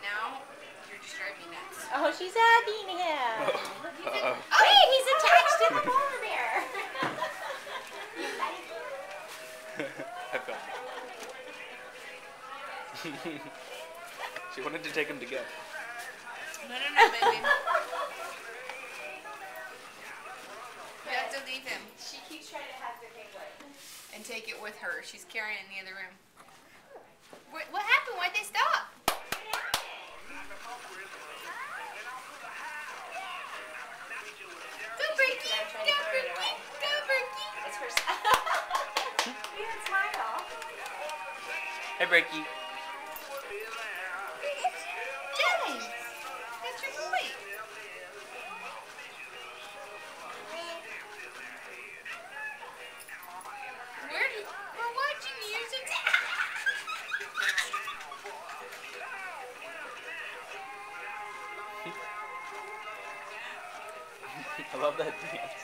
now you're just driving me nuts. Oh, she's hugging him. Uh-oh. Hey, he's attached to the polar bear. I felt it. She wanted to take him together. No, baby. You have to leave him. She keeps trying to have the penguin. And take it with her. She's carrying it in the other room. What happened? Why'd they stop? What happened? Go, Berkey. Go, Berkey. Go, Berkey. It's her son. You can smile. Hey, Breaky. James. That's your boy. We're watching music. I love that dance.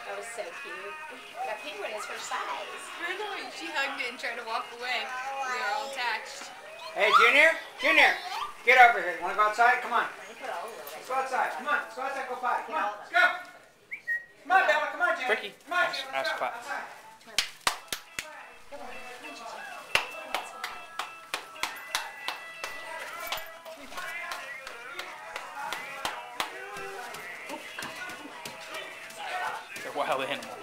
That was so cute. That penguin is her size. Really? She hugged it and tried to walk away. We were all attached. Hey, Junior! Junior! Get over here. You want to go outside? Come on. Let me put all over it. Let's go outside. Come on. Let's go outside. Go potty. Come on. Let's go. Come on, Bella. Come on, Junior. Ricky, Come on, ask Junior. Let's go. Pat. Outside. Come on, Gigi. They're wild animals.